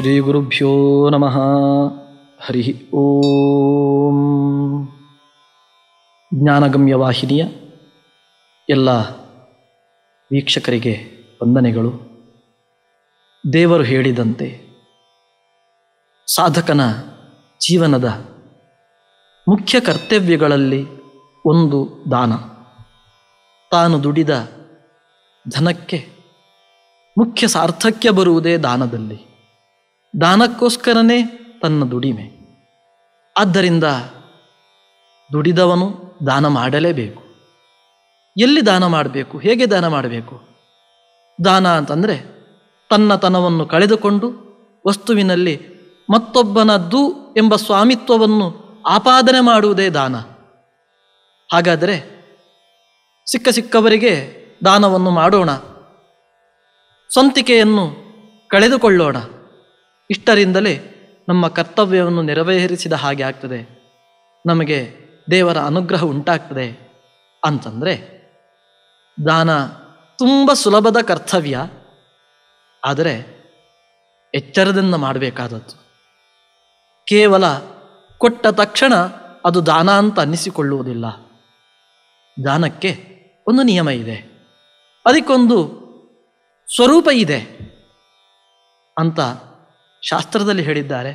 ಶ್ರೀ ಗುರುಭ್ಯೋ ನಮಃ. ಹರಿ ಓಂ. ಜ್ಞಾನಗಮ್ಯ ವಾಹಿನಿಯ ಎಲ್ಲ ವೀಕ್ಷಕರಿಗೆ ವಂದನೆಗಳು. ದೇವರು ಹೇಳಿದಂತೆ ಸಾಧಕನ ಜೀವನದ ಮುಖ್ಯ ಕರ್ತವ್ಯಗಳಲ್ಲಿ ಒಂದು ದಾನ. ತಾನು ದುಡಿದ ಧನಕ್ಕೆ ಮುಖ್ಯ ಸಾರ್ಥಕ್ಯ ಬರುವುದೇ ದಾನದಲ್ಲಿ. ದಾನಕ್ಕೋಸ್ಕರನೇ ತನ್ನ ದುಡಿಮೆ. ಆದ್ದರಿಂದ ದುಡಿದವನು ದಾನ ಮಾಡಲೇಬೇಕು. ಎಲ್ಲಿ ದಾನ ಮಾಡಬೇಕು, ಹೇಗೆ ದಾನ ಮಾಡಬೇಕು? ದಾನ ಅಂತಂದರೆ ತನ್ನತನವನ್ನು ಕಳೆದುಕೊಂಡು ವಸ್ತುವಿನಲ್ಲಿ ಮತ್ತೊಬ್ಬನದ್ದು ಎಂಬ ಸ್ವಾಮಿತ್ವವನ್ನು ಆಪಾದನೆ ಮಾಡುವುದೇ ದಾನ. ಹಾಗಾದರೆ ಸಿಕ್ಕವರಿಗೆ ದಾನವನ್ನು ಮಾಡೋಣ, ಸ್ವಂತಿಕೆಯನ್ನು ಕಳೆದುಕೊಳ್ಳೋಣ. ಇಷ್ಟರಿಂದಲೇ ನಮ್ಮ ಕರ್ತವ್ಯವನ್ನು ನೆರವೇರಿಸಿದ ಹಾಗೆ ಆಗ್ತದೆ, ನಮಗೆ ದೇವರ ಅನುಗ್ರಹ ಉಂಟಾಗ್ತದೆ ಅಂತಂದರೆ ದಾನ ತುಂಬ ಸುಲಭದ ಕರ್ತವ್ಯ. ಆದರೆ ಎಚ್ಚರದಿಂದ ಮಾಡಬೇಕಾದದ್ದು. ಕೇವಲ ಕೊಟ್ಟ ತಕ್ಷಣ ಅದು ದಾನ ಅಂತ ಅನ್ನಿಸಿಕೊಳ್ಳುವುದಿಲ್ಲ. ದಾನಕ್ಕೆ ಒಂದು ನಿಯಮ ಇದೆ, ಅದಕ್ಕೊಂದು ಸ್ವರೂಪ ಇದೆ ಅಂತ ಶಾಸ್ತ್ರದಲ್ಲಿ ಹೇಳಿದ್ದಾರೆ.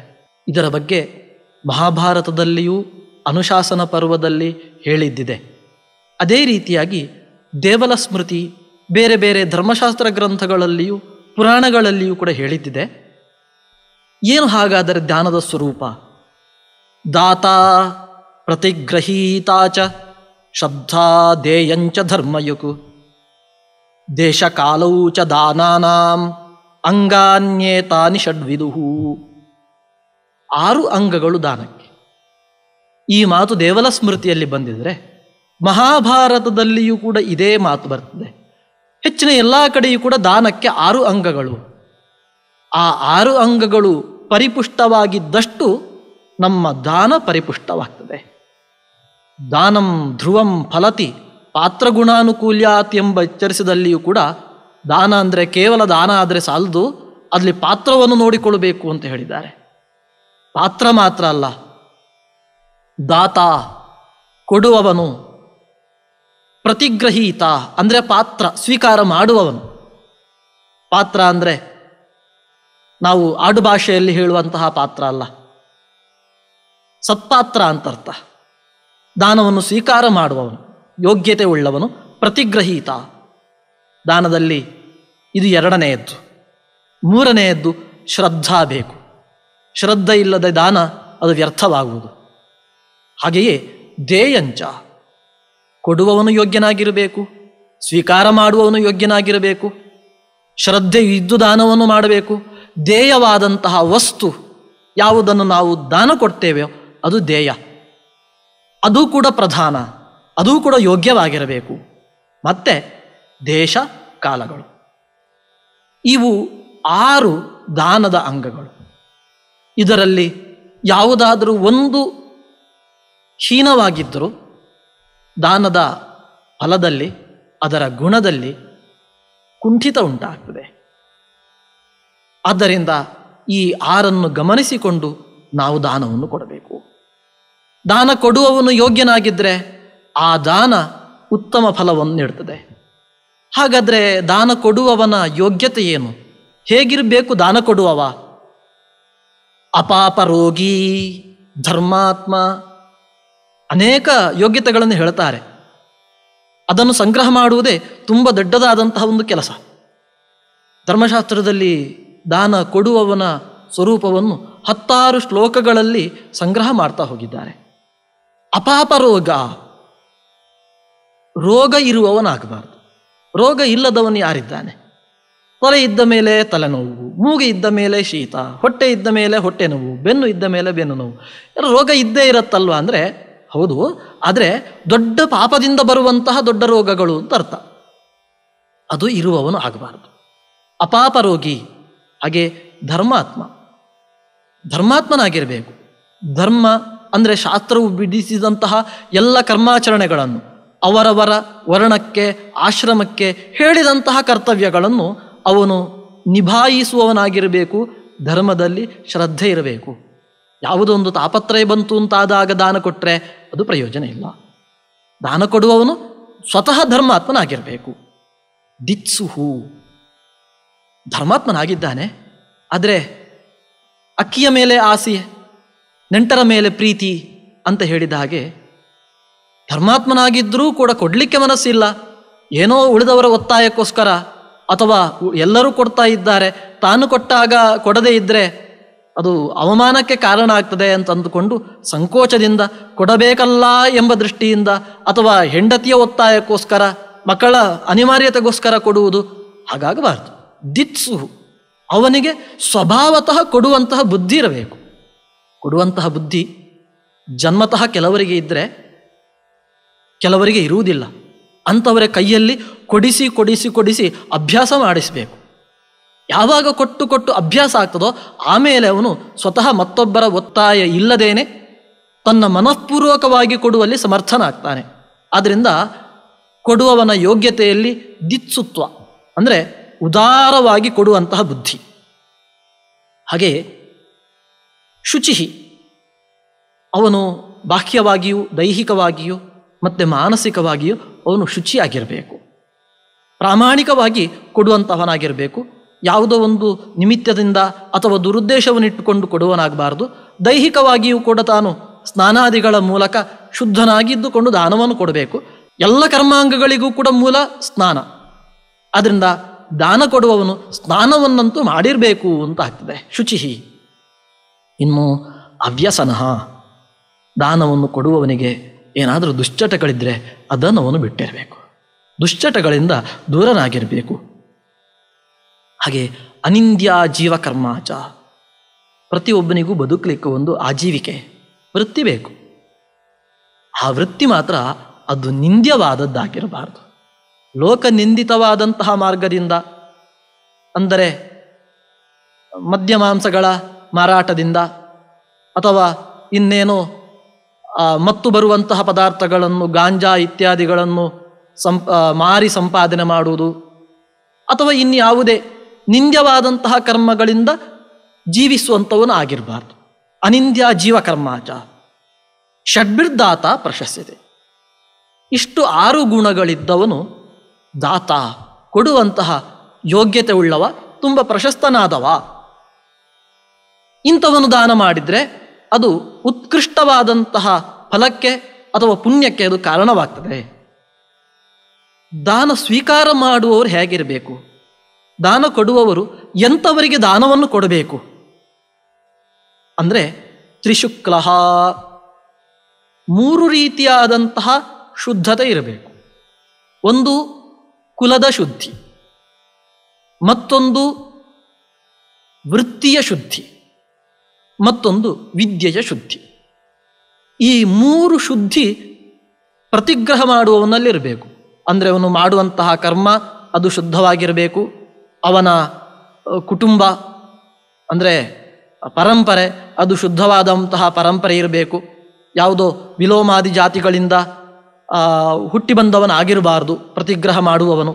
ಇದರ ಬಗ್ಗೆ ಮಹಾಭಾರತದಲ್ಲಿಯೂ ಅನುಶಾಸನ ಪರ್ವದಲ್ಲಿ ಹೇಳಿದ್ದಿದೆ. ಅದೇ ರೀತಿಯಾಗಿ ದೇವಲ ಸ್ಮೃತಿ, ಬೇರೆ ಬೇರೆ ಧರ್ಮಶಾಸ್ತ್ರ ಗ್ರಂಥಗಳಲ್ಲಿಯೂ ಪುರಾಣಗಳಲ್ಲಿಯೂ ಕೂಡ ಹೇಳಿದ್ದಿದೆ. ಏನು ಹಾಗಾದರೆ ದಾನದ ಸ್ವರೂಪ? ದಾತಾ ಪ್ರತಿಗ್ರಹೀತಾ ಚ ಶ್ರದ್ಧಾ ದೇಯಂಚ ಧರ್ಮಯುಕ್ ದೇಶಕಾಲೌ ಚ ದಾನಾನಾಂ ಅಂಗಾನ್ಯೇತಾನಿ ಷಡ್ವಿದುಃ. 6 ಅಂಗಗಳು ದಾನಕ್ಕೆ. ಈ ಮಾತು ದೇವಲ ಸ್ಮೃತಿಯಲ್ಲಿ ಬಂದಿದ್ದರೆ ಮಹಾಭಾರತದಲ್ಲಿಯೂ ಕೂಡ ಇದೇ ಮಾತು ಬರ್ತದೆ. ಹೆಚ್ಚಿನ ಎಲ್ಲ ಕಡೆಯೂ ಕೂಡ ದಾನಕ್ಕೆ 6 ಅಂಗಗಳು. ಆ 6 ಅಂಗಗಳು ಪರಿಪುಷ್ಟವಾಗಿದ್ದಷ್ಟು ನಮ್ಮ ದಾನ ಪರಿಪುಷ್ಟವಾಗ್ತದೆ. ದಾನಂ ಧ್ರುವಂ ಫಲತಿ ಪಾತ್ರಗುಣಾನುಕೂಲ್ಯಾತ್ ಎಂಬ ಎಚ್ಚರಿಸಿದಲ್ಲಿಯೂ ಕೂಡ ದಾನ ಅಂದರೆ ಕೇವಲ ದಾನ ಆದರೆ ಸಾಲದು, ಅಲ್ಲಿ ಪಾತ್ರವನ್ನು ನೋಡಿಕೊಳ್ಳಬೇಕು ಅಂತ ಹೇಳಿದ್ದಾರೆ. ಪಾತ್ರ ಮಾತ್ರ ಅಲ್ಲ, ದಾತ ಕೊಡುವವನು, ಪ್ರತಿಗ್ರಹೀತ ಅಂದರೆ ಪಾತ್ರ ಸ್ವೀಕಾರ ಮಾಡುವವನು. ಪಾತ್ರ ಅಂದರೆ ನಾವು ಆಡುಭಾಷೆಯಲ್ಲಿ ಹೇಳುವಂತಹ ಪಾತ್ರ ಅಲ್ಲ, ಸತ್ಪಾತ್ರ ಅಂತರ್ಥ. ದಾನವನ್ನು ಸ್ವೀಕಾರ ಮಾಡುವವನು, ಯೋಗ್ಯತೆ ಉಳ್ಳವನು ಪ್ರತಿಗ್ರಹೀತ. ದಾನದಲ್ಲಿ ಇದು 2ನೆಯದ್ದು. 3ನೆಯದ್ದು ಶ್ರದ್ಧಾ ಬೇಕು. ಶ್ರದ್ಧೆ ಇಲ್ಲದ ದಾನ ಅದು ವ್ಯರ್ಥವಾಗುವುದು. ಹಾಗೆಯೇ ದೇಯಂಚ, ಕೊಡುವವನು ಯೋಗ್ಯನಾಗಿರಬೇಕು, ಸ್ವೀಕಾರ ಮಾಡುವವನು ಯೋಗ್ಯನಾಗಿರಬೇಕು. ಶ್ರದ್ಧೆ ಇದ್ದು ದಾನವನ್ನು ಮಾಡಬೇಕು. ದೇಯವಾದಂತಹ ವಸ್ತು ಯಾವುದನ್ನು ನಾವು ದಾನ ಕೊಡ್ತೇವೆಯೋ ಅದು ದೇಯ. ಅದು ಕೂಡ ಪ್ರಧಾನ, ಅದೂ ಕೂಡ ಯೋಗ್ಯವಾಗಿರಬೇಕು. ಮತ್ತೆ ದೇಶ ಕಾಲಗಳು, ಇವು 6 ದಾನದ ಅಂಗಗಳು. ಇದರಲ್ಲಿ ಯಾವುದಾದರೂ ಒಂದು ಹೀನವಾಗಿದ್ದರೂ ದಾನದ ಫಲದಲ್ಲಿ, ಅದರ ಗುಣದಲ್ಲಿ ಕುಂಠಿತ ಉಂಟಾಗ್ತದೆ. ಆದ್ದರಿಂದ ಈ 6 ಗಮನಿಸಿಕೊಂಡು ನಾವು ದಾನವನ್ನು ಕೊಡಬೇಕು. ದಾನ ಕೊಡುವವನು ಯೋಗ್ಯನಾಗಿದ್ದರೆ ಆ ದಾನ ಉತ್ತಮ ಫಲವನ್ನು ನೀಡುತ್ತದೆ. ಹಾಗಾದರೆ ದಾನ ಕೊಡುವವನ ಯೋಗ್ಯತೆ ಏನು? ಹೇಗಿರಬೇಕು ದಾನ ಕೊಡುವವ? ಅಪಾಪರೋಗಿ, ಧರ್ಮಾತ್ಮ, ಅನೇಕ ಯೋಗ್ಯತೆಗಳನ್ನು ಹೇಳ್ತಾರೆ. ಅದನ್ನು ಸಂಗ್ರಹ ಮಾಡುವುದೇ ತುಂಬ ದೊಡ್ಡದಾದಂತಹ ಒಂದು ಕೆಲಸ. ಧರ್ಮಶಾಸ್ತ್ರದಲ್ಲಿ ದಾನ ಕೊಡುವವನ ಸ್ವರೂಪವನ್ನು 10 ಶ್ಲೋಕಗಳಲ್ಲಿ ಸಂಗ್ರಹ ಮಾಡ್ತಾ ಹೋಗಿದ್ದಾರೆ. ಅಪಾಪರೋಗ, ರೋಗ ಇರುವವನಾಗಬಾರ್ದು. ರೋಗ ಇಲ್ಲದವನು ಯಾರಿದ್ದಾನೆ? ತಲೆ ಇದ್ದ ಮೇಲೆ ತಲೆನೋವು, ಮೂಗು ಇದ್ದ ಮೇಲೆ ಶೀತ, ಹೊಟ್ಟೆ ಇದ್ದ ಮೇಲೆ ಹೊಟ್ಟೆ ನೋವು, ಬೆನ್ನು ಇದ್ದ ಮೇಲೆ ಬೆನ್ನು ನೋವು. ರೋಗ ಇದ್ದೇ ಇರತ್ತಲ್ವ ಅಂದರೆ ಹೌದು, ಆದರೆ ದೊಡ್ಡ ಪಾಪದಿಂದ ಬರುವಂತಹ ದೊಡ್ಡ ರೋಗಗಳು ಅಂತ ಅರ್ಥ. ಅದು ಇರುವವನು ಆಗಬಾರ್ದು, ಅಪಾಪರೋಗಿ. ಹಾಗೆ ಧರ್ಮಾತ್ಮ, ಧರ್ಮಾತ್ಮನಾಗಿರಬೇಕು. ಧರ್ಮ ಅಂದರೆ ಶಾಸ್ತ್ರವು ಬಿಡಿಸಿದಂತಹ ಎಲ್ಲ ಕರ್ಮಾಚರಣೆಗಳನ್ನು, ಅವರವರ ವರ್ಣಕ್ಕೆ ಆಶ್ರಮಕ್ಕೆ ಹೇಳಿದಂತಹ ಕರ್ತವ್ಯಗಳನ್ನು ಅವನು ನಿಭಾಯಿಸುವವನಾಗಿರಬೇಕು, ಧರ್ಮದಲ್ಲಿ ಶ್ರದ್ಧೆ ಇರಬೇಕು. ಯಾವುದೊಂದು ತಾಪತ್ರಯ ಬಂತು ಅಂತಾದಾಗ ದಾನ ಕೊಟ್ಟರೆ ಅದು ಪ್ರಯೋಜನ ಇಲ್ಲ. ದಾನ ಕೊಡುವವನು ಸ್ವತಃ ಧರ್ಮಾತ್ಮನಾಗಿರಬೇಕು. ದಿತ್ಸುಹು, ಧರ್ಮಾತ್ಮನಾಗಿದ್ದಾನೆ, ಆದರೆ ಅಕ್ಕಿಯ ಮೇಲೆ ಆಸೆ, ನೆಂಟರ ಮೇಲೆ ಪ್ರೀತಿ ಅಂತ ಹೇಳಿದ ಹಾಗೆ ಧರ್ಮಾತ್ಮನಾಗಿದ್ದರೂ ಕೂಡ ಕೊಡಲಿಕ್ಕೆ ಮನಸ್ಸಿಲ್ಲ. ಏನೋ ಉಳಿದವರ ಒತ್ತಾಯಕ್ಕೋಸ್ಕರ, ಅಥವಾ ಎಲ್ಲರೂ ಕೊಡ್ತಾ ಇದ್ದಾರೆ, ತಾನು ಕೊಟ್ಟಾಗ ಕೊಡದೇ ಇದ್ದರೆ ಅದು ಅವಮಾನಕ್ಕೆ ಕಾರಣ ಆಗ್ತದೆ ಅಂತ ಅಂದುಕೊಂಡು ಸಂಕೋಚದಿಂದ ಕೊಡಬೇಕಲ್ಲ ಎಂಬ ದೃಷ್ಟಿಯಿಂದ, ಅಥವಾ ಹೆಂಡತಿಯ ಒತ್ತಾಯಕ್ಕೋಸ್ಕರ, ಮಕ್ಕಳ ಅನಿವಾರ್ಯತೆಗೋಸ್ಕರ ಕೊಡುವುದು ಹಾಗಾಗಬಾರ್ದು. ದಿತ್ಸು, ಅವನಿಗೆ ಸ್ವಭಾವತಃ ಕೊಡುವಂತಹ ಬುದ್ಧಿ ಇರಬೇಕು. ಕೊಡುವಂತಹ ಬುದ್ಧಿ ಜನ್ಮತಃ ಕೆಲವರಿಗೆ ಇದ್ದರೆ ಕೆಲವರಿಗೆ ಇರುವುದಿಲ್ಲ. ಅಂಥವರ ಕೈಯಲ್ಲಿ ಕೊಡಿಸಿ ಕೊಡಿಸಿ ಕೊಡಿಸಿ ಅಭ್ಯಾಸ ಮಾಡಿಸಬೇಕು. ಯಾವಾಗ ಕೊಟ್ಟು ಕೊಟ್ಟು ಅಭ್ಯಾಸ ಆಗ್ತದೋ ಆಮೇಲೆ ಅವನು ಸ್ವತಃ ಮತ್ತೊಬ್ಬರ ಒತ್ತಾಯ ಇಲ್ಲದೇನೆ ತನ್ನ ಮನಃಪೂರ್ವಕವಾಗಿ ಕೊಡುವಲ್ಲಿ ಸಮರ್ಥನಾಗ್ತಾನೆ. ಆದ್ದರಿಂದ ಕೊಡುವವನ ಯೋಗ್ಯತೆಯಲ್ಲಿ ದಿತ್ಸುತ್ವ ಅಂದರೆ ಉದಾರವಾಗಿ ಕೊಡುವಂತಹ ಬುದ್ಧಿ. ಹಾಗೆ ಶುಚಿಹಿ, ಅವನು ಬಾಹ್ಯವಾಗಿಯೂ ದೈಹಿಕವಾಗಿಯೂ ಮತ್ತು ಮಾನಸಿಕವಾಗಿಯೂ ಅವನು ಶುಚಿಯಾಗಿರಬೇಕು. ಪ್ರಾಮಾಣಿಕವಾಗಿ ಕೊಡುವಂತಹವನಾಗಿರಬೇಕು. ಯಾವುದೋ ಒಂದು ನಿಮಿತ್ತದಿಂದ ಅಥವಾ ದುರುದ್ದೇಶವನ್ನಿಟ್ಟುಕೊಂಡು ಕೊಡುವನಾಗಬಾರ್ದು. ದೈಹಿಕವಾಗಿಯೂ ಕೂಡ ತಾನು ಸ್ನಾನಾದಿಗಳ ಮೂಲಕ ಶುದ್ಧನಾಗಿದ್ದುಕೊಂಡು ದಾನವನ್ನು ಕೊಡಬೇಕು. ಎಲ್ಲ ಕರ್ಮಾಂಗಗಳಿಗೂ ಕೂಡ ಮೂಲ ಸ್ನಾನ. ಆದ್ದರಿಂದ ದಾನ ಕೊಡುವವನು ಸ್ನಾನವನ್ನಂತೂ ಮಾಡಿರಬೇಕು ಅಂತ ಆಗ್ತದೆ. ಶುಚಿಹಿ. ಇನ್ನು ಅವ್ಯಸನಃ, ದಾನವನ್ನು ಕೊಡುವವನಿಗೆ ಏನಾದರೂ ದುಶ್ಚಟಗಳಿದ್ದರೆ ಅದನ್ನು ಅವನು ಬಿಟ್ಟಿರಬೇಕು. ದುಶ್ಚಟಗಳಿಂದ ದೂರನಾಗಿರಬೇಕು. ಹಾಗೆ ಅನಿಂದ್ಯ ಜೀವಕರ್ಮಾಚ, ಪ್ರತಿಯೊಬ್ಬನಿಗೂ ಬದುಕಲಿಕ್ಕೆ ಒಂದು ಆಜೀವಿಕೆ ವೃತ್ತಿ ಬೇಕು. ಆ ವೃತ್ತಿ ಮಾತ್ರ ಅದು ನಿಂದ್ಯವಾದದ್ದಾಗಿರಬಾರ್ದು. ಲೋಕನಿಂದಿತವಾದಂತಹ ಮಾರ್ಗದಿಂದ, ಅಂದರೆ ಮದ್ಯ ಮಾಂಸಗಳ ಮಾರಾಟದಿಂದ ಅಥವಾ ಇನ್ನೇನೋ ಮತ್ತು ಬರುವಂತಹ ಪದಾರ್ಥಗಳನ್ನು, ಗಾಂಜಾ ಇತ್ಯಾದಿಗಳನ್ನು ಮಾರಿ ಸಂಪಾದನೆ ಮಾಡುವುದು, ಅಥವಾ ಇನ್ಯಾವುದೇ ನಿಂದ್ಯವಾದಂತಹ ಕರ್ಮಗಳಿಂದ ಜೀವಿಸುವಂಥವನು ಆಗಿರಬಾರ್ದು. ಅನಿಂದ್ಯ ಜೀವಕರ್ಮಾಚ ಷಡ್ಭಿರ್ದಾತ ಪ್ರಶಸ್ಯತೆ. ಇಷ್ಟು 6 ಗುಣಗಳಿದ್ದವನು ದಾತ, ಕೊಡುವಂತಹ ಯೋಗ್ಯತೆ ಉಳ್ಳವ, ತುಂಬ ಪ್ರಶಸ್ತನಾದವ. ಇಂಥವನು ದಾನ ಮಾಡಿದರೆ ಅದು ಉತ್ಕೃಷ್ಟವಾದಂತಹ ಫಲಕ್ಕೆ ಅಥವಾ ಪುಣ್ಯಕ್ಕೆ ಅದು ಕಾರಣವಾಗ್ತದೆ. ದಾನ ಸ್ವೀಕಾರ ಮಾಡುವವರು ಹೇಗಿರಬೇಕು? ದಾನ ಕೊಡುವವರು ಎಂಥವರಿಗೆ ದಾನವನ್ನು ಕೊಡಬೇಕು ಅಂದರೆ ತ್ರಿಶುಕ್ಲ, 3 ರೀತಿಯಾದಂತಹ ಶುದ್ಧತೆ ಇರಬೇಕು. ಒಂದು ಕುಲದ ಶುದ್ಧಿ, ಮತ್ತೊಂದು ವೃತ್ತಿಯ ಶುದ್ಧಿ, ಮತ್ತೊಂದು ವಿದ್ಯೆಯ ಶುದ್ಧಿ. ಈ 3 ಶುದ್ಧಿ ಪ್ರತಿಗ್ರಹ ಮಾಡುವವನಲ್ಲಿರಬೇಕು. ಅಂದರೆ ಅವನು ಮಾಡುವಂತಹ ಕರ್ಮ ಅದು ಶುದ್ಧವಾಗಿರಬೇಕು. ಅವನ ಕುಟುಂಬ ಅಂದರೆ ಪರಂಪರೆ ಅದು ಶುದ್ಧವಾದಂತಹ ಪರಂಪರೆ ಇರಬೇಕು. ಯಾವುದೋ ವಿಲೋಮಾದಿ ಜಾತಿಗಳಿಂದ ಹುಟ್ಟಿ ಬಂದವನಾಗಿರಬಾರ್ದು ಪ್ರತಿಗ್ರಹ ಮಾಡುವವನು.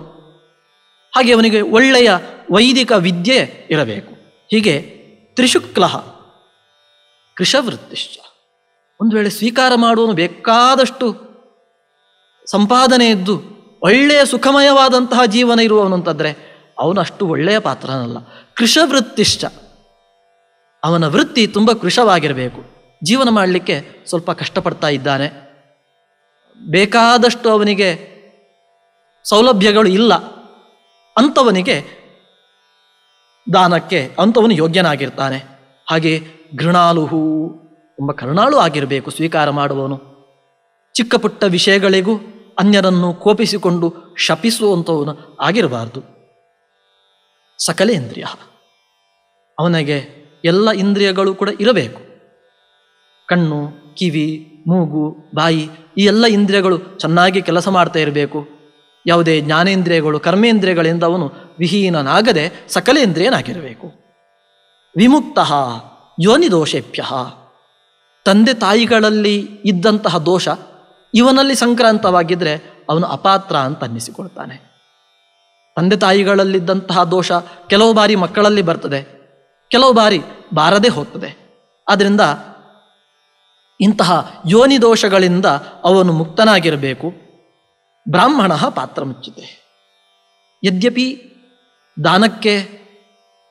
ಹಾಗೆ ಅವನಿಗೆ ಒಳ್ಳೆಯ ವೈದಿಕ ವಿದ್ಯೆ ಇರಬೇಕು. ಹೀಗೆ ತ್ರಿಶುಕ್ಲ ಕೃಷವೃತ್ತಿಶ್ಚ. ಒಂದು ವೇಳೆ ಸ್ವೀಕಾರ ಮಾಡುವನು ಬೇಕಾದಷ್ಟು ಸಂಪಾದನೆ ಇದ್ದು ಒಳ್ಳೆಯ ಸುಖಮಯವಾದಂತಹ ಜೀವನ ಇರುವವನು ಅಂತಂದರೆ ಅವನು ಅಷ್ಟು ಒಳ್ಳೆಯ ಪಾತ್ರನಲ್ಲ. ಕೃಷವೃತ್ತಿಶ್ಚ, ಅವನ ವೃತ್ತಿ ತುಂಬ ಕೃಶವಾಗಿರಬೇಕು. ಜೀವನ ಮಾಡಲಿಕ್ಕೆ ಸ್ವಲ್ಪ ಕಷ್ಟಪಡ್ತಾ ಇದ್ದಾನೆ, ಬೇಕಾದಷ್ಟು ಅವನಿಗೆ ಸೌಲಭ್ಯಗಳು ಇಲ್ಲ, ಅಂಥವನಿಗೆ ದಾನಕ್ಕೆ ಅಂಥವನು ಯೋಗ್ಯನಾಗಿರ್ತಾನೆ. ಹಾಗೆ ಘೃಣಾಲುಹು, ತುಂಬ ಕರುಣಾಳು ಆಗಿರಬೇಕು ಸ್ವೀಕಾರ ಮಾಡುವವನು. ಚಿಕ್ಕ ಪುಟ್ಟ ವಿಷಯಗಳಿಗೂ ಅನ್ಯರನ್ನು ಕೋಪಿಸಿಕೊಂಡು ಶಪಿಸುವಂಥವನು ಆಗಿರಬಾರ್ದು. ಸಕಲೇಂದ್ರಿಯ, ಅವನಿಗೆ ಎಲ್ಲ ಇಂದ್ರಿಯಗಳು ಕೂಡ ಇರಬೇಕು. ಕಣ್ಣು, ಕಿವಿ, ಮೂಗು, ಬಾಯಿ, ಈ ಎಲ್ಲ ಇಂದ್ರಿಯಗಳು ಚೆನ್ನಾಗಿ ಕೆಲಸ ಮಾಡ್ತಾ ಇರಬೇಕು. ಯಾವುದೇ ಜ್ಞಾನೇಂದ್ರಿಯಗಳು, ಕರ್ಮೇಂದ್ರಿಯಗಳಿಂದ ಅವನು ವಿಹೀನನಾಗದೆ ಸಕಲೇಂದ್ರಿಯನಾಗಿರಬೇಕು. ವಿಮುಕ್ತ ಯೋನಿದೋಷೇಭ್ಯ, ತಂದೆ ತಾಯಿಗಳಲ್ಲಿ ಇದ್ದಂತಹ ದೋಷ ಇವನಲ್ಲಿ ಸಂಕ್ರಾಂತವಾಗಿದ್ದರೆ ಅವನು ಅಪಾತ್ರ ಅಂತ ಅನ್ನಿಸಿಕೊಳ್ತಾನೆ. ತಂದೆ ತಾಯಿಗಳಲ್ಲಿದ್ದಂತಹ ದೋಷ ಕೆಲವು ಬಾರಿ ಮಕ್ಕಳಲ್ಲಿ ಬರ್ತದೆ, ಕೆಲವು ಬಾರಿ ಬಾರದೇ ಹೋಗ್ತದೆ. ಆದ್ದರಿಂದ ಇಂತಹ ಯೋನಿ ದೋಷಗಳಿಂದ ಅವನು ಮುಕ್ತನಾಗಿರಬೇಕು. ಬ್ರಾಹ್ಮಣ ಪಾತ್ರ ಮುಚ್ಚಿದೆ. ಯದ್ಯಪಿ ದಾನಕ್ಕೆ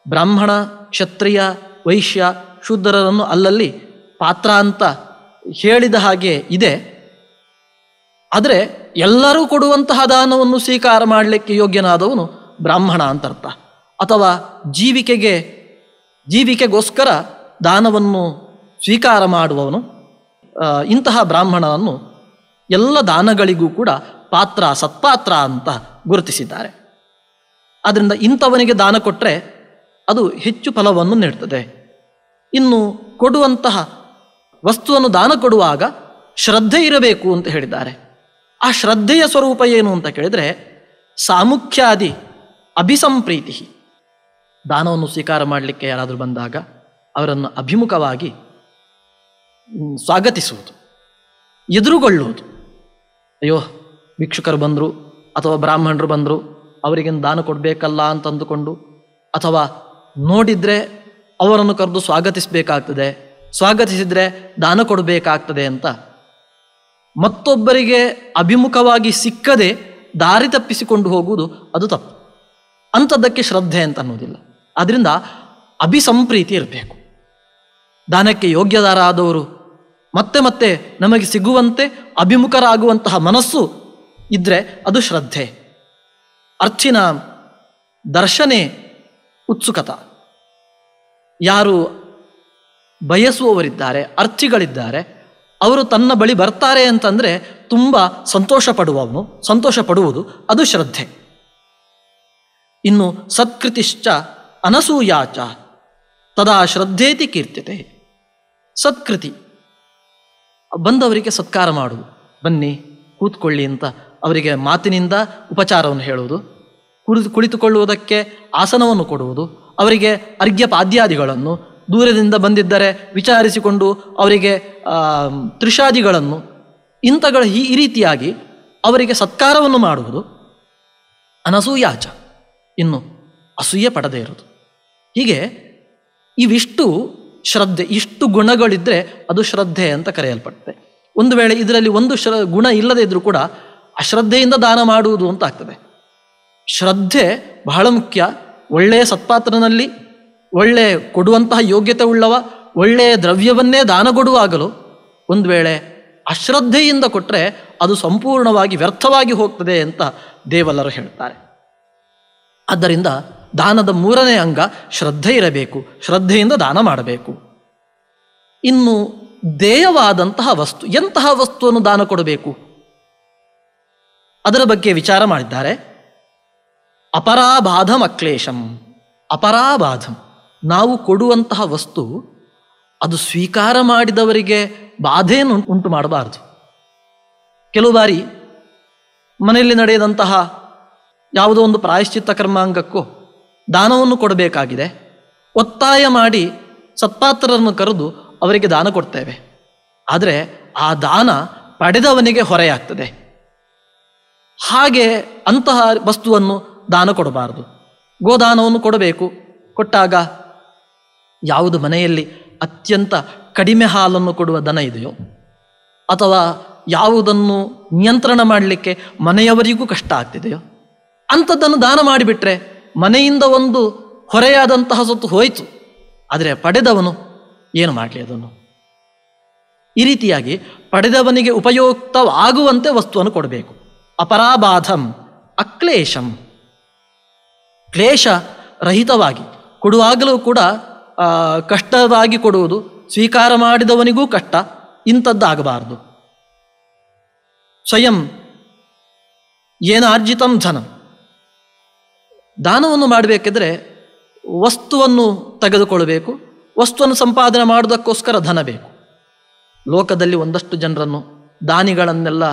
ಬ್ರಾಹ್ಮಣ, ಕ್ಷತ್ರಿಯ, ವೈಶ್ಯ, ಶೂದ್ರರನ್ನು ಅಲ್ಲಲ್ಲಿ ಪಾತ್ರ ಅಂತ ಹೇಳಿದ ಹಾಗೆ ಇದೆ. ಆದರೆ ಎಲ್ಲರೂ ಕೊಡುವಂತಹ ದಾನವನ್ನು ಸ್ವೀಕಾರ ಮಾಡಲಿಕ್ಕೆ ಯೋಗ್ಯನಾದವನು ಬ್ರಾಹ್ಮಣ ಅಂತ ಅರ್ಥ. ಅಥವಾ ಜೀವಿಕೆಗೋಸ್ಕರ ದಾನವನ್ನು ಸ್ವೀಕಾರ ಮಾಡುವವನು, ಇಂತಹ ಬ್ರಾಹ್ಮಣನನ್ನು ಎಲ್ಲ ದಾನಗಳಿಗೂ ಕೂಡ ಪಾತ್ರ, ಸತ್ಪಾತ್ರ ಅಂತ ಗುರುತಿಸಿದ್ದಾರೆ. ಆದ್ದರಿಂದ ಇಂಥವನಿಗೆ ದಾನ ಕೊಟ್ಟರೆ ಅದು ಹೆಚ್ಚು ಫಲವನ್ನು ನೀಡ್ತದೆ. ಇನ್ನು ಕೊಡುವಂತಹ ವಸ್ತುವನ್ನು ದಾನ ಕೊಡುವಾಗ ಶ್ರದ್ಧೆ ಇರಬೇಕು ಅಂತ ಹೇಳಿದ್ದಾರೆ. ಆ ಶ್ರದ್ಧೆಯ ಸ್ವರೂಪ ಏನು ಅಂತ ಕೇಳಿದರೆ ಸಾಮುಖ್ಯಾದಿ ಅಭಿಸಂಪ್ರೀತಿ. ದಾನವನ್ನು ಸ್ವೀಕಾರ ಮಾಡಲಿಕ್ಕೆ ಯಾರಾದರೂ ಬಂದಾಗ ಅವರನ್ನು ಅಭಿಮುಖವಾಗಿ ಸ್ವಾಗತಿಸುವುದು, ಎದುರುಗೊಳ್ಳುವುದು. ಅಯ್ಯೋ ಭಿಕ್ಷುಕರು ಬಂದರು ಅಥವಾ ಬ್ರಾಹ್ಮಣರು ಬಂದರು, ಅವರಿಗೆ ದಾನ ಕೊಡಬೇಕಲ್ಲ ಅಂತ ಅಂದುಕೊಂಡು, ಅಥವಾ ನೋಡಿದರೆ ಅವರನ್ನು ಕರೆದು ಸ್ವಾಗತಿಸಬೇಕಾಗ್ತದೆ, ಸ್ವಾಗತಿಸಿದರೆ ದಾನ ಕೊಡಬೇಕಾಗ್ತದೆ ಅಂತ ಮತ್ತೊಬ್ಬರಿಗೆ ಅಭಿಮುಖವಾಗಿ ಸಿಕ್ಕದೆ ದಾರಿ ತಪ್ಪಿಸಿಕೊಂಡು ಹೋಗುವುದು ಅದು ತಪ್ಪು. ಅಂಥದ್ದಕ್ಕೆ ಶ್ರದ್ಧೆ ಅಂತ ಅನ್ನೋದಿಲ್ಲ. ಆದ್ದರಿಂದ ಅಭಿಸಂಪ್ರೀತಿ ಇರಬೇಕು. ದಾನಕ್ಕೆ ಯೋಗ್ಯರಾದವರು ಮತ್ತೆ ಮತ್ತೆ ನಮಗೆ ಸಿಗುವಂತೆ ಅಭಿಮುಖರಾಗುವಂತಹ ಮನಸ್ಸು ಇದ್ದರೆ ಅದು ಶ್ರದ್ಧೆ. ಅರ್ಚಿನ ದರ್ಶನೆ ಉತ್ಸುಕತ. ಯಾರು ಬಯಸುವವರಿದ್ದಾರೆ, ಅರ್ಚಿಗಳಿದ್ದಾರೆ, ಅವರು ತನ್ನ ಬಳಿ ಬರ್ತಾರೆ ಅಂತಂದರೆ ತುಂಬ ಸಂತೋಷ ಪಡುವುದು ಅದು ಶ್ರದ್ಧೆ. ಇನ್ನು ಸತ್ಕೃತಿಶ್ಚ ಅನಸೂಯಾಚ ತದಾ ಶ್ರದ್ಧೇತಿ ಕೀರ್ತ್ಯತೆ. ಸತ್ಕೃತಿ, ಬಂದವರಿಗೆ ಸತ್ಕಾರ ಮಾಡುವುದು, ಬನ್ನಿ ಕೂತ್ಕೊಳ್ಳಿ ಅಂತ ಅವರಿಗೆ ಮಾತಿನಿಂದ ಉಪಚಾರವನ್ನು ಹೇಳುವುದು, ಕುಳಿತುಕೊಳ್ಳುವುದಕ್ಕೆ ಆಸನವನ್ನು ಕೊಡುವುದು, ಅವರಿಗೆ ಅರ್ಘ್ಯಪಾದ್ಯಾದಿಗಳನ್ನು, ದೂರದಿಂದ ಬಂದಿದ್ದರೆ ವಿಚಾರಿಸಿಕೊಂಡು ಅವರಿಗೆ ತ್ರಿಷಾದಿಗಳನ್ನು, ಈ ರೀತಿಯಾಗಿ ಅವರಿಗೆ ಸತ್ಕಾರವನ್ನು ಮಾಡುವುದು ಅನಸೂಯಾಚ. ಇನ್ನು ಅಸೂಯೆ ಪಡದೇ ಇರುವುದು. ಹೀಗೆ ಇವಿಷ್ಟು ಶ್ರದ್ಧೆ, ಇಷ್ಟು ಗುಣಗಳಿದ್ದರೆ ಅದು ಶ್ರದ್ಧೆ ಅಂತ ಕರೆಯಲ್ಪಡುತ್ತೆ. ಒಂದು ವೇಳೆ ಇದರಲ್ಲಿ ಒಂದು ಗುಣ ಇಲ್ಲದೇ ಇದ್ರೂ ಕೂಡ ಅಶ್ರದ್ಧೆಯಿಂದ ದಾನ ಮಾಡುವುದು ಅಂತ ಆಗ್ತದೆ. ಶ್ರದ್ಧೆ ಬಹಳ ಮುಖ್ಯ. ಒಳ್ಳೆಯ ಸತ್ಪಾತ್ರನಲ್ಲಿ ಒಳ್ಳೆ ಕೊಡುವಂತಹ ಯೋಗ್ಯತೆ ಉಳ್ಳವ ಒಳ್ಳೆಯ ದ್ರವ್ಯವನ್ನೇ ದಾನ ಕೊಡುವಾಗಲೂ ಒಂದು ವೇಳೆ ಅಶ್ರದ್ಧೆಯಿಂದ ಕೊಟ್ಟರೆ ಅದು ಸಂಪೂರ್ಣವಾಗಿ ವ್ಯರ್ಥವಾಗಿ ಹೋಗ್ತದೆ ಅಂತ ದೇವಲ್ಲರು ಹೇಳ್ತಾರೆ. ಆದ್ದರಿಂದ ದಾನದ 3ನೇ ಅಂಗ ಶ್ರದ್ಧೆ ಇರಬೇಕು. ಶ್ರದ್ಧೆಯಿಂದ ದಾನ ಮಾಡಬೇಕು. ಇನ್ನು ದೇಯವಾದಂತಹ ವಸ್ತು, ಎಂತಹ ವಸ್ತುವನ್ನು ದಾನ ಕೊಡಬೇಕು ಅದರ ಬಗ್ಗೆ ವಿಚಾರ ಮಾಡಿದ್ದಾರೆ. ಅಪರಾಬಾಧಂ ಅಕ್ಲೇಶಂ. ಅಪರಾಬಾಧಂ, ನಾವು ಕೊಡುವಂತಹ ವಸ್ತು ಅದು ಸ್ವೀಕಾರ ಮಾಡಿದವರಿಗೆ ಬಾಧೆಯನ್ನು ಉಂಟು ಮಾಡಬಾರದು. ಕೆಲವು ಬಾರಿ ಮನೆಯಲ್ಲಿ ನಡೆಯದಂತಹ ಯಾವುದೋ ಒಂದು ಪ್ರಾಯಶ್ಚಿತ್ತ ಕರ್ಮಾಂಗಕ್ಕೂ ದಾನವನ್ನು ಕೊಡಬೇಕಾಗಿದೆ, ಒತ್ತಾಯ ಮಾಡಿ ಸತ್ಪಾತ್ರರನ್ನು ಕರೆದು ಅವರಿಗೆ ದಾನ ಕೊಡ್ತೇವೆ. ಆದರೆ ಆ ದಾನ ಪಡೆದವನಿಗೆ ಹೊರೆಯಾಗ್ತದೆ. ಹಾಗೆ ಅಂತಹ ವಸ್ತುವನ್ನು ದಾನ ಕೊಡಬಾರದು. ಗೋದಾನವನ್ನು ಕೊಡಬೇಕು. ಕೊಟ್ಟಾಗ ಯಾವುದು ಮನೆಯಲ್ಲಿ ಅತ್ಯಂತ ಕಡಿಮೆ ಹಾಲನ್ನು ಕೊಡುವ ದನ ಇದೆಯೋ, ಅಥವಾ ಯಾವುದನ್ನು ನಿಯಂತ್ರಣ ಮಾಡಲಿಕ್ಕೆ ಮನೆಯವರಿಗೂ ಕಷ್ಟ ಆಗ್ತಿದೆಯೋ ಅಂಥದ್ದನ್ನು ದಾನ ಮಾಡಿಬಿಟ್ರೆ ಮನೆಯಿಂದ ಒಂದು ಹೊರೆಯಾದಂತಹ ಸೊತ್ತು ಹೋಯಿತು. ಆದರೆ ಪಡೆದವನು ಏನು ಮಾಡಲಿ ಅದನ್ನು? ಈ ರೀತಿಯಾಗಿ ಪಡೆದವನಿಗೆ ಉಪಯುಕ್ತವಾಗುವಂತೆ ವಸ್ತುವನ್ನು ಕೊಡಬೇಕು. ಅಪರಾಬಾಧಂ ಅಕ್ಲೇಶಂ, ಕ್ಲೇಶ ರಹಿತವಾಗಿ ಕೊಡುವಾಗಲೂ ಕೂಡ ಕಷ್ಟವಾಗಿ ಕೊಡುವುದು, ಸ್ವೀಕಾರ ಮಾಡಿದವನಿಗೂ ಕಷ್ಟ, ಇಂಥದ್ದಾಗಬಾರದು. ಸ್ವಯಂ ಏನಾರ್ಜಿತಂ ಧನಂ, ದಾನವನ್ನು ಮಾಡಬೇಕಿದ್ರೆ ವಸ್ತುವನ್ನು ತೆಗೆದುಕೊಳ್ಳಬೇಕು. ವಸ್ತುವನ್ನು ಸಂಪಾದನೆ ಮಾಡೋದಕ್ಕೋಸ್ಕರ ಧನ ಬೇಕು. ಲೋಕದಲ್ಲಿ ಒಂದಷ್ಟು ಜನರನ್ನು ದಾನಿಗಳನ್ನೆಲ್ಲ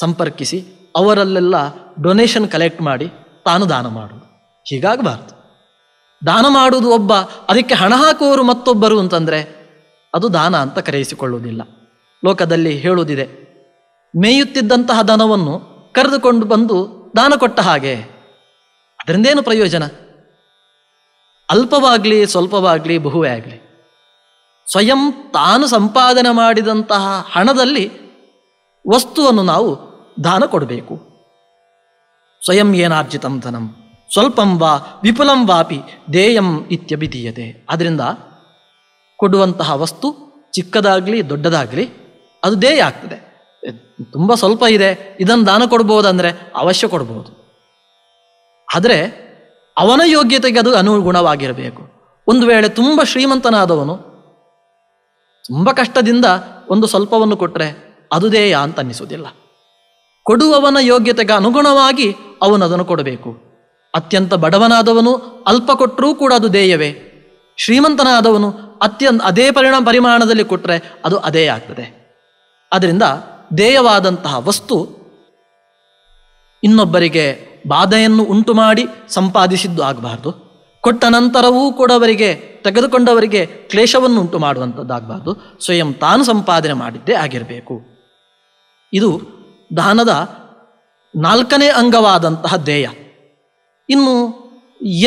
ಸಂಪರ್ಕಿಸಿ ಅವರಲ್ಲೆಲ್ಲ ಡೊನೇಷನ್ ಕಲೆಕ್ಟ್ ಮಾಡಿ ತಾನು ದಾನ ಮಾಡುವುದು. ಹೀಗಾಗಬಾರ್ದು. ದಾನ ಮಾಡುವುದು ಒಬ್ಬ, ಅದಕ್ಕೆ ಹಣ ಹಾಕುವವರು ಮತ್ತೊಬ್ಬರು ಅಂತಂದರೆ ಅದು ದಾನ ಅಂತ ಕರೆಯಿಸಿಕೊಳ್ಳುವುದಿಲ್ಲ. ಲೋಕದಲ್ಲಿ ಹೇಳುವುದಿದೆ, ಮೇಯುತ್ತಿದ್ದಂತಹ ದನವನ್ನು ಕರೆದುಕೊಂಡು ಬಂದು ದಾನ ಕೊಟ್ಟ ಹಾಗೆ. ಅದರಿಂದೇನು ಪ್ರಯೋಜನ? ಅಲ್ಪವಾಗಲಿ ಸ್ವಲ್ಪವಾಗಲಿ ಬಹುವೇ ಆಗಲಿ ಸ್ವಯಂ ತಾನು ಸಂಪಾದನೆ ಮಾಡಿದಂತಹ ಹಣದಲ್ಲಿ ವಸ್ತುವನ್ನು ನಾವು ದಾನ ಕೊಡಬೇಕು. ಸ್ವಯಂ ಏನಾರ್ಜಿತಂ ಧನಂ ಸ್ವಲ್ಪಂ ವಾ ವಿಪುಲಂ ವಾಪಿ ದೇಯಂ ಇತ್ಯಭಿಧೀಯತೆ. ಆದ್ದರಿಂದ ಕೊಡುವಂತಹ ವಸ್ತು ಚಿಕ್ಕದಾಗಲಿ ದೊಡ್ಡದಾಗಲಿ ಅದು ದೇಯ ಆಗ್ತದೆ. ತುಂಬ ಸ್ವಲ್ಪ ಇದೆ, ಇದನ್ನು ದಾನ ಕೊಡ್ಬೋದಂದರೆ ಅವಶ್ಯ ಕೊಡ್ಬೋದು. ಆದರೆ ಅವನ ಯೋಗ್ಯತೆಗೆ ಅದು ಅನುಗುಣವಾಗಿರಬೇಕು. ಒಂದು ವೇಳೆ ತುಂಬ ಶ್ರೀಮಂತನಾದವನು ತುಂಬ ಕಷ್ಟದಿಂದ ಒಂದು ಸ್ವಲ್ಪವನ್ನು ಕೊಟ್ಟರೆ ಅದು ದೇಯ ಅಂತ ಅನ್ನಿಸೋದಿಲ್ಲ. ಕೊಡುವವನ ಯೋಗ್ಯತೆಗೆ ಅನುಗುಣವಾಗಿ ಅವನು ಅದನ್ನು ಕೊಡಬೇಕು. ಅತ್ಯಂತ ಬಡವನಾದವನು ಅಲ್ಪ ಕೊಟ್ಟರೂ ಕೂಡ ಅದು ದೇಯವೇ. ಶ್ರೀಮಂತನಾದವನು ಅದೇ ಪರಿಮಾಣದಲ್ಲಿ ಕೊಟ್ಟರೆ ಅದು ಅದೇ ಆಗ್ತದೆ. ಅದರಿಂದ ದೇಯವಾದಂತಹ ವಸ್ತು ಇನ್ನೊಬ್ಬರಿಗೆ ಬಾಧೆಯನ್ನು ಉಂಟು ಮಾಡಿ ಸಂಪಾದಿಸಿದ್ದು ಆಗಬಾರ್ದು. ಕೊಟ್ಟ ನಂತರವೂ ಕೂಡ ಅವರಿಗೆ ತೆಗೆದುಕೊಂಡವರಿಗೆ ಕ್ಲೇಶವನ್ನು ಉಂಟು ಮಾಡುವಂಥದ್ದಾಗಬಾರ್ದು. ಸ್ವಯಂ ತಾನು ಸಂಪಾದನೆ ಮಾಡಿದ್ದೇ ಆಗಿರಬೇಕು. ಇದು ದಾನದ 4ನೇ ಅಂಗವಾದಂತಹ ದೇಯ. ಇನ್ನು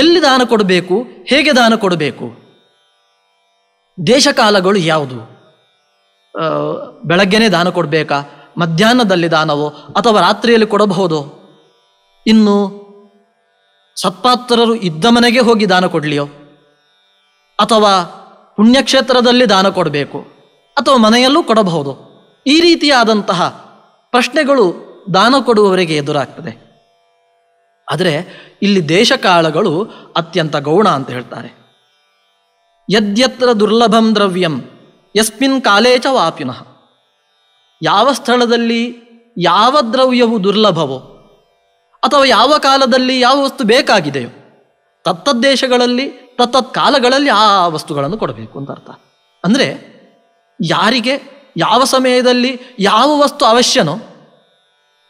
ಎಲ್ಲಿ ದಾನ ಕೊಡಬೇಕು, ಹೇಗೆ ದಾನ ಕೊಡಬೇಕು, ದೇಶಕಾಲಗಳು ಯಾವುದು? ಬೆಳಗ್ಗೆನೇ ದಾನ ಕೊಡಬೇಕಾ, ಮಧ್ಯಾಹ್ನದಲ್ಲಿ ದಾನವೋ, ಅಥವಾ ರಾತ್ರಿಯಲ್ಲಿ ಕೊಡಬಹುದೋ? ಇನ್ನು ಸತ್ಪಾತ್ರರು ಇದ್ದ ಮನೆಗೆ ಹೋಗಿ ದಾನ ಕೊಡಲಿಯೋ, ಅಥವಾ ಪುಣ್ಯಕ್ಷೇತ್ರದಲ್ಲಿ ದಾನ ಕೊಡಬೇಕು, ಅಥವಾ ಮನೆಯಲ್ಲೂ ಕೊಡಬಹುದು? ಈ ರೀತಿಯಾದಂತಹ ಪ್ರಶ್ನೆಗಳು ದಾನ ಕೊಡುವವರಿಗೆ ಎದುರಾಗ್ತದೆ. ಆದರೆ ಇಲ್ಲಿ ದೇಶಕಾಲಗಳು ಅತ್ಯಂತ ಗೌಣ ಅಂತ ಹೇಳ್ತಾರೆ. ಯದ್ಯತ್ರ ದುರ್ಲಭಂ ದ್ರವ್ಯಂ ಯಸ್ಮಿನ್ ಕಾಲೇ ಚ ವಾಪಿನಃ. ಯಾವ ಸ್ಥಳದಲ್ಲಿ ಯಾವ ದ್ರವ್ಯವು ದುರ್ಲಭವೋ ಅಥವಾ ಯಾವ ಕಾಲದಲ್ಲಿ ಯಾವ ವಸ್ತು ಬೇಕಾಗಿದೆಯೋ ತತ್ತದ್ದೇಶಗಳಲ್ಲಿ ತತ್ತತ್ ಕಾಲಗಳಲ್ಲಿ ಆ ವಸ್ತುಗಳನ್ನು ಕೊಡಬೇಕು ಅಂತ ಅರ್ಥ. ಅಂದರೆ ಯಾರಿಗೆ ಯಾವ ಸಮಯದಲ್ಲಿ ಯಾವ ವಸ್ತು ಅವಶ್ಯನೋ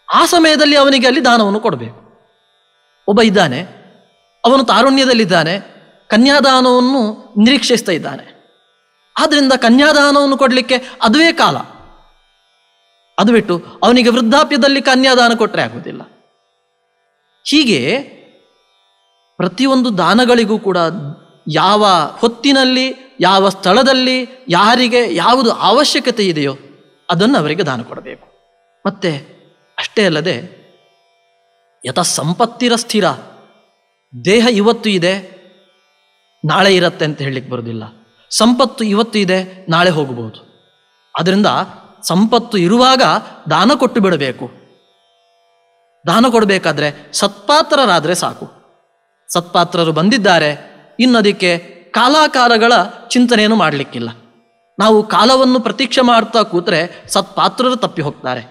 ಆ ಸಮಯದಲ್ಲಿ ಅವನಿಗೆ ಅಲ್ಲಿ ದಾನವನ್ನು ಕೊಡಬೇಕು. ಒಬ್ಬ ಇದ್ದಾನೆ, ಅವನು ತಾರುಣ್ಯದಲ್ಲಿದ್ದಾನೆ, ಕನ್ಯಾದಾನವನ್ನು ನಿರೀಕ್ಷಿಸ್ತಾ ಇದ್ದಾನೆ. ಆದ್ದರಿಂದ ಕನ್ಯಾದಾನವನ್ನು ಕೊಡಲಿಕ್ಕೆ ಅದುವೇ ಕಾಲ. ಅದು ಬಿಟ್ಟು ಅವನಿಗೆ ವೃದ್ಧಾಪ್ಯದಲ್ಲಿ ಕನ್ಯಾದಾನ ಕೊಟ್ಟರೆ ಆಗುವುದಿಲ್ಲ. ಹೀಗೆ ಪ್ರತಿಯೊಂದು ದಾನಗಳಿಗೂ ಕೂಡ ಯಾವ ಹೊತ್ತಿನಲ್ಲಿ ಯಾವ ಸ್ಥಳದಲ್ಲಿ ಯಾರಿಗೆ ಯಾವುದು ಅವಶ್ಯಕತೆ ಇದೆಯೋ ಅದನ್ನು ಅವರಿಗೆ ದಾನ ಕೊಡಬೇಕು. ಮತ್ತೆ ಅಷ್ಟೇ ಅಲ್ಲದೆ ಯಥ ಸಂಪತ್ತಿರ ಸ್ಥಿರ, ದೇಹ ಇವತ್ತು ಇದೆ ನಾಳೆ ಇರತ್ತೆ ಅಂತ ಹೇಳಲಿಕ್ಕೆ ಬರೋದಿಲ್ಲ. ಸಂಪತ್ತು ಇವತ್ತು ಇದೆ ನಾಳೆ ಹೋಗಬಹುದು. ಅದರಿಂದ ಸಂಪತ್ತು ಇರುವಾಗ ದಾನ ಕೊಟ್ಟು ಬಿಡಬೇಕು. ದಾನ ಕೊಡಬೇಕಾದ್ರೆ ಸತ್ಪಾತ್ರರಾದರೆ ಸಾಕು. ಸತ್ಪಾತ್ರರು ಬಂದಿದ್ದಾರೆ, ಇನ್ನು ಅದಕ್ಕೆ ಕಾಲಾಕಾಲಗಳ ಚಿಂತನೆಯನ್ನು ಮಾಡಲಿಕ್ಕಿಲ್ಲ. ನಾವು ಕಾಲವನ್ನು ಪ್ರತೀಕ್ಷೆ ಮಾಡ್ತಾ ಕೂತ್ರೆ ಸತ್ಪಾತ್ರರು ತಪ್ಪಿ ಹೋಗ್ತಾರೆ.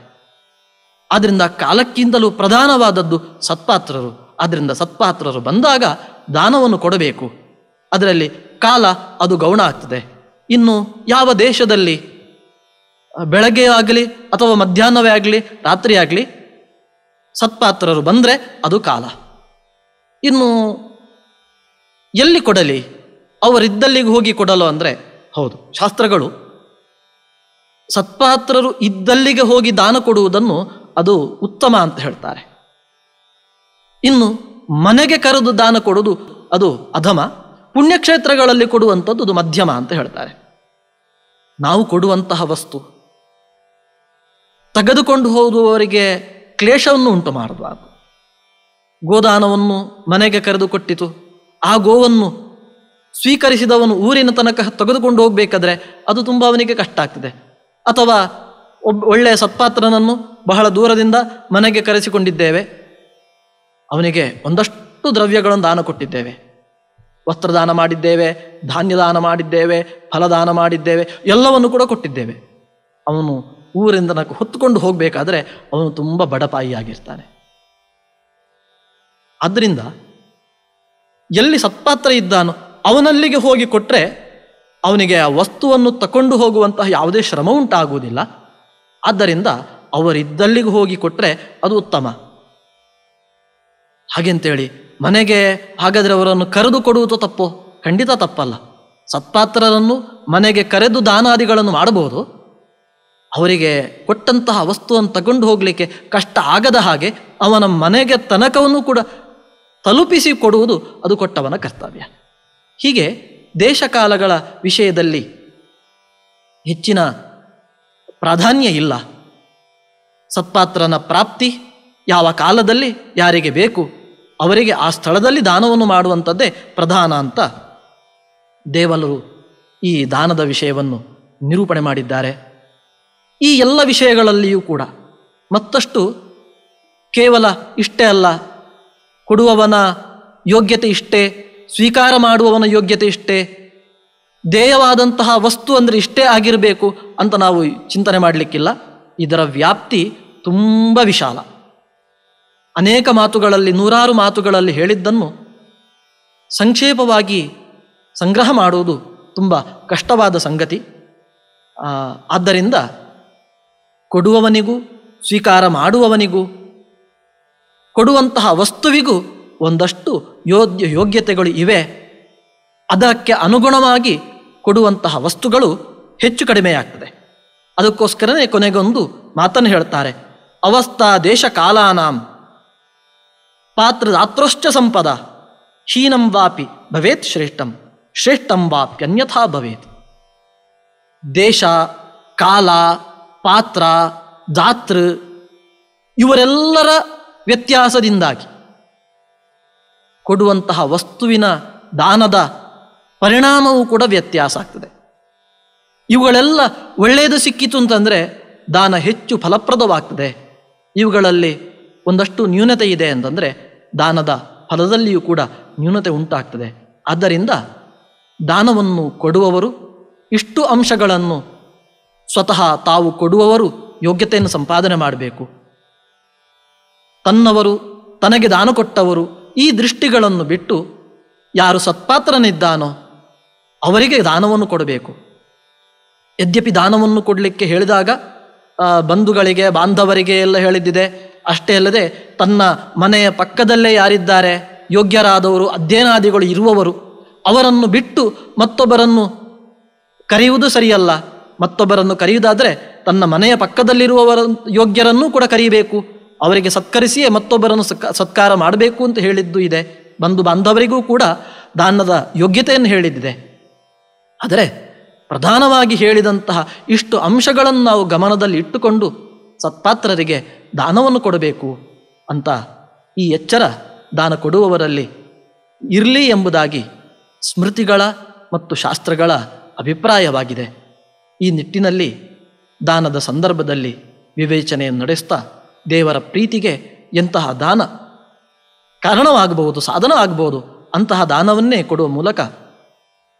ಆದ್ದರಿಂದ ಕಾಲಕ್ಕಿಂತಲೂ ಪ್ರಧಾನವಾದದ್ದು ಸತ್ಪಾತ್ರರು. ಆದ್ದರಿಂದ ಸತ್ಪಾತ್ರರು ಬಂದಾಗ ದಾನವನ್ನು ಕೊಡಬೇಕು. ಅದರಲ್ಲಿ ಕಾಲ ಅದು ಗೌಣ ಆಗ್ತದೆ. ಇನ್ನು ಯಾವ ದೇಶದಲ್ಲಿ ಬೆಳಗ್ಗೆ ಆಗಲಿ ಅಥವಾ ಮಧ್ಯಾಹ್ನವೇ ಆಗಲಿ ರಾತ್ರಿ ಆಗಲಿ ಸತ್ಪಾತ್ರರು ಬಂದರೆ ಅದು ಕಾಲ. ಇನ್ನು ಎಲ್ಲಿ ಕೊಡಲಿ, ಅವರಿದ್ದಲ್ಲಿಗೆ ಹೋಗಿ ಕೊಡಲು ಅಂದರೆ ಹೌದು, ಶಾಸ್ತ್ರಗಳು ಸತ್ಪಾತ್ರರು ಇದ್ದಲ್ಲಿಗೆ ಹೋಗಿ ದಾನ ಕೊಡುವುದನ್ನು ಅದು ಉತ್ತಮ ಅಂತ ಹೇಳ್ತಾರೆ. ಇನ್ನು ಮನೆಗೆ ಕರೆದು ದಾನ ಕೊಡುವುದು ಅದು ಅಧಮ, ಪುಣ್ಯಕ್ಷೇತ್ರಗಳಲ್ಲಿ ಕೊಡುವಂಥದ್ದು ಅದು ಮಧ್ಯಮ ಅಂತ ಹೇಳ್ತಾರೆ. ನಾವು ಕೊಡುವಂತಹ ವಸ್ತು ತೆಗೆದುಕೊಂಡು ಹೋಗುವವರಿಗೆ ಕ್ಲೇಶವನ್ನು ಉಂಟು ಮಾಡಬಾರದು. ಗೋದಾನವನ್ನು ಮನೆಗೆ ಕರೆದು ಕೊಟ್ಟಿತು, ಆ ಗೋವನ್ನು ಸ್ವೀಕರಿಸಿದವನು ಊರಿನ ತನಕ ತೆಗೆದುಕೊಂಡು ಹೋಗಬೇಕಾದ್ರೆ ಅದು ತುಂಬ ಅವನಿಗೆ ಕಷ್ಟ ಆಗ್ತದೆ. ಅಥವಾ ಒಳ್ಳೆಯ ಸತ್ಪಾತ್ರನನ್ನು ಬಹಳ ದೂರದಿಂದ ಮನೆಗೆ ಕರೆಸಿಕೊಂಡಿದ್ದೇವೆ, ಅವನಿಗೆ ಒಂದಷ್ಟು ದ್ರವ್ಯಗಳನ್ನು ದಾನ ಕೊಟ್ಟಿದ್ದೇವೆ, ವಸ್ತ್ರದಾನ ಮಾಡಿದ್ದೇವೆ, ಧಾನ್ಯದಾನ ಮಾಡಿದ್ದೇವೆ, ಫಲದಾನ ಮಾಡಿದ್ದೇವೆ, ಎಲ್ಲವನ್ನು ಕೂಡ ಕೊಟ್ಟಿದ್ದೇವೆ. ಅವನು ಊರಿಂದ ತನಕ ಹೊತ್ತುಕೊಂಡು ಹೋಗಬೇಕಾದ್ರೆ ಅವನು ತುಂಬ ಬಡಪಾಯಿಯಾಗಿರ್ತಾನೆ. ಆದ್ದರಿಂದ ಎಲ್ಲಿ ಸತ್ಪಾತ್ರ ಇದ್ದಾನೋ ಅವನಲ್ಲಿಗೆ ಹೋಗಿ ಕೊಟ್ಟರೆ ಅವನಿಗೆ ಆ ವಸ್ತುವನ್ನು ತಕೊಂಡು ಹೋಗುವಂತಹ ಯಾವುದೇ ಶ್ರಮ ಉಂಟಾಗುವುದಿಲ್ಲ. ಆದ್ದರಿಂದ ಅವರಿದ್ದಲ್ಲಿಗೆ ಹೋಗಿ ಕೊಟ್ಟರೆ ಅದು ಉತ್ತಮ. ಹಾಗೆಂತೇಳಿ ಮನೆಗೆ ಹಾಗಾದರೆ ಅವರನ್ನು ಕರೆದು ಕೊಡುವುದು ತಪ್ಪೋ? ಖಂಡಿತ ತಪ್ಪಲ್ಲ. ಸತ್ಪಾತ್ರರನ್ನು ಮನೆಗೆ ಕರೆದು ದಾನಾದಿಗಳನ್ನು ಮಾಡಬಹುದು. ಅವರಿಗೆ ಕೊಟ್ಟಂತಹ ವಸ್ತುವನ್ನು ತಗೊಂಡು ಹೋಗಲಿಕ್ಕೆ ಕಷ್ಟ ಆಗದ ಹಾಗೆ ಅವನ ಮನೆಗೆ ತನಕವನ್ನು ಕೂಡ ತಲುಪಿಸಿ ಕೊಡುವುದು ಅದು ಕೊಟ್ಟವನ ಕರ್ತವ್ಯ. ಹೀಗೆ ದೇಶಕಾಲಗಳ ವಿಷಯದಲ್ಲಿ ಹೆಚ್ಚಿನ ಪ್ರಾಧಾನ್ಯ ಇಲ್ಲ. ಸತ್ಪಾತ್ರನ ಪ್ರಾಪ್ತಿ ಯಾವ ಕಾಲದಲ್ಲಿ ಯಾರಿಗೆ ಬೇಕು ಅವರಿಗೆ ಆ ಸ್ಥಳದಲ್ಲಿ ದಾನವನ್ನು ಮಾಡುವಂಥದ್ದೇ ಪ್ರಧಾನ ಅಂತ ದೇವಲರು ಈ ದಾನದ ವಿಷಯವನ್ನು ನಿರೂಪಣೆ ಮಾಡಿದ್ದಾರೆ. ಈ ಎಲ್ಲ ವಿಷಯಗಳಲ್ಲಿಯೂ ಕೂಡ ಮತ್ತಷ್ಟು ಕೇವಲ ಇಷ್ಟೇ ಅಲ್ಲ, ಕೊಡುವವನ ಯೋಗ್ಯತೆ ಇಷ್ಟೇ, ಸ್ವೀಕಾರ ಮಾಡುವವನ ಯೋಗ್ಯತೆ ಇಷ್ಟೇ, ದೇಯವಾದಂತಹ ವಸ್ತು ಅಂದರೆ ಇಷ್ಟೇ ಆಗಿರಬೇಕು ಅಂತ ನಾವು ಚಿಂತನೆ ಮಾಡಲಿಕ್ಕಿಲ್ಲ. ಇದರ ವ್ಯಾಪ್ತಿ ತುಂಬ ವಿಶಾಲ. ಅನೇಕ ಮಾತುಗಳಲ್ಲಿ, ನೂರಾರು ಮಾತುಗಳಲ್ಲಿ ಹೇಳಿದ್ದನ್ನು ಸಂಕ್ಷೇಪವಾಗಿ ಸಂಗ್ರಹ ಮಾಡುವುದು ತುಂಬ ಕಷ್ಟವಾದ ಸಂಗತಿ. ಆದ್ದರಿಂದ ಕೊಡುವವನಿಗೂ ಸ್ವೀಕಾರ ಮಾಡುವವನಿಗೂ ಕೊಡುವಂತಹ ವಸ್ತುವಿಗೂ ಒಂದಷ್ಟು ಯೋಗ್ಯತೆಗಳು ಇವೆ. ಅದಕ್ಕೆ ಅನುಗುಣವಾಗಿ ಕೊಡುವಂತಹ ವಸ್ತುಗಳು ಹೆಚ್ಚು ಕಡಿಮೆಯಾಗ್ತದೆ. ಅದಕ್ಕೋಸ್ಕರನೇ ಕೊನೆಗೊಂದು ಮಾತನ್ನು ಹೇಳ್ತಾರೆ, ಅವಸ್ಥಾ ದೇಶ ಕಾಲಾನಾಂ ಪಾತ್ರದಾತ್ರೋಶ್ಚ ಸಂಪದ ಹೀನಂ ವಾಪಿ ಭವೇತ್ ಶ್ರೇಷ್ಠಂ ಶ್ರೇಷ್ಠಂ ವಾಪ್ಯನ್ಯಥಾ ಭವೇತ್. ದೇಶ, ಕಾಲ, ಪಾತ್ರ, ದಾತೃ ಇವರೆಲ್ಲರ ವ್ಯತ್ಯಾಸದಿಂದಾಗಿ ಕೊಡುವಂತಹ ವಸ್ತುವಿನ ದಾನದ ಪರಿಣಾಮವೂ ಕೂಡ ವ್ಯತ್ಯಾಸ ಆಗ್ತದೆ. ಇವುಗಳೆಲ್ಲ ಒಳ್ಳೆಯದು ಸಿಕ್ಕಿತು ಅಂತಂದರೆ ದಾನ ಹೆಚ್ಚು ಫಲಪ್ರದವಾಗ್ತದೆ. ಇವುಗಳಲ್ಲಿ ಒಂದಷ್ಟು ನ್ಯೂನತೆ ಇದೆ ಅಂತಂದರೆ ದಾನದ ಫಲದಲ್ಲಿಯೂ ಕೂಡ ನ್ಯೂನತೆ ಉಂಟಾಗ್ತದೆ. ಆದ್ದರಿಂದ ದಾನವನ್ನು ಕೊಡುವವರು ಇಷ್ಟು ಅಂಶಗಳನ್ನು ಸ್ವತಃ ತಾವು ಕೊಡುವವರು ಯೋಗ್ಯತೆಯನ್ನು ಸಂಪಾದನೆ ಮಾಡಬೇಕು. ತನ್ನವರು, ತನಗೆ ದಾನ ಕೊಟ್ಟವರು ಈ ದೃಷ್ಟಿಗಳನ್ನು ಬಿಟ್ಟು ಯಾರು ಸತ್ಪಾತ್ರನಿದ್ದಾನೋ ಅವರಿಗೆ ದಾನವನ್ನು ಕೊಡಬೇಕು. ಯದ್ಯಪಿ ದಾನವನ್ನು ಕೊಡಲಿಕ್ಕೆ ಹೇಳಿದಾಗ ಬಂಧುಗಳಿಗೆ, ಬಾಂಧವರಿಗೆ ಎಲ್ಲ ಹೇಳಿದ್ದಿದೆ. ಅಷ್ಟೇ ಅಲ್ಲದೆ ತನ್ನ ಮನೆಯ ಪಕ್ಕದಲ್ಲೇ ಯಾರಿದ್ದಾರೆ ಯೋಗ್ಯರಾದವರು, ಅಧ್ಯಯನಾದಿಗಳು ಇರುವವರು ಅವರನ್ನು ಬಿಟ್ಟು ಮತ್ತೊಬ್ಬರನ್ನು ಕರೆಯುವುದು ಸರಿಯಲ್ಲ. ಮತ್ತೊಬ್ಬರನ್ನು ಕರೆಯುವುದಾದರೆ ತನ್ನ ಮನೆಯ ಪಕ್ಕದಲ್ಲಿರುವವರ ಯೋಗ್ಯರನ್ನೂ ಕೂಡ ಕರೀಬೇಕು. ಅವರಿಗೆ ಸತ್ಕರಿಸಿಯೇ ಮತ್ತೊಬ್ಬರನ್ನು ಸತ್ಕಾರ ಮಾಡಬೇಕು ಅಂತ ಹೇಳಿದ್ದು ಇದೆ. ಬಂಧು ಬಾಂಧವರಿಗೂ ಕೂಡ ದಾನದ ಯೋಗ್ಯತೆಯನ್ನು ಹೇಳಿದ್ದಿದೆ. ಆದರೆ ಪ್ರಧಾನವಾಗಿ ಹೇಳಿದಂತಹ ಇಷ್ಟು ಅಂಶಗಳನ್ನು ನಾವು ಗಮನದಲ್ಲಿ ಇಟ್ಟುಕೊಂಡು ಸತ್ಪಾತ್ರರಿಗೆ ದಾನವನ್ನು ಕೊಡಬೇಕು ಅಂತ ಈ ಎಚ್ಚರ ದಾನ ಕೊಡುವವರಲ್ಲಿ ಇರಲಿ ಎಂಬುದಾಗಿ ಸ್ಮೃತಿಗಳ ಮತ್ತು ಶಾಸ್ತ್ರಗಳ ಅಭಿಪ್ರಾಯವಾಗಿದೆ. ಈ ನಿಟ್ಟಿನಲ್ಲಿ ದಾನದ ಸಂದರ್ಭದಲ್ಲಿ ವಿವೇಚನೆಯನ್ನು ನಡೆಸ್ತಾ ದೇವರ ಪ್ರೀತಿಗೆ ಎಂತಹ ದಾನ ಕಾರಣವಾಗಬಹುದು, ಸಾಧನವಾಗಬಹುದು ಅಂತಹ ದಾನವನ್ನೇ ಕೊಡುವ ಮೂಲಕ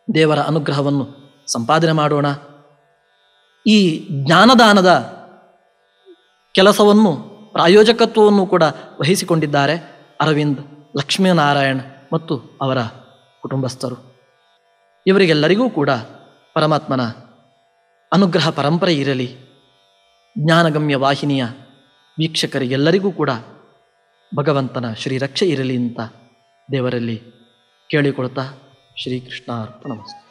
ದೇವರ ಅನುಗ್ರಹವನ್ನು ಸಂಪಾದನೆ ಮಾಡೋಣ. ಈ ಜ್ಞಾನದಾನದ ಕೆಲಸವನ್ನು, ಪ್ರಾಯೋಜಕತ್ವವನ್ನು ಕೂಡ ವಹಿಸಿಕೊಂಡಿದ್ದಾರೆ ಅರವಿಂದ್, ಲಕ್ಷ್ಮೀನಾರಾಯಣ್ ಮತ್ತು ಅವರ ಕುಟುಂಬಸ್ಥರು. ಇವರಿಗೆಲ್ಲರಿಗೂ ಕೂಡ ಪರಮಾತ್ಮನ ಅನುಗ್ರಹ ಪರಂಪರೆ ಇರಲಿ. ಜ್ಞಾನಗಮ್ಯ ವಾಹಿನಿಯ ವೀಕ್ಷಕರಿಗೆಲ್ಲರಿಗೂ ಕೂಡ ಭಗವಂತನ ಶ್ರೀರಕ್ಷೆ ಇರಲಿ ಅಂತ ದೇವರಲ್ಲಿ ಕೇಳಿಕೊಳ್ತಾ ಶ್ರೀಕೃಷ್ಣಾರ್ಪಣಮಸ್ತು.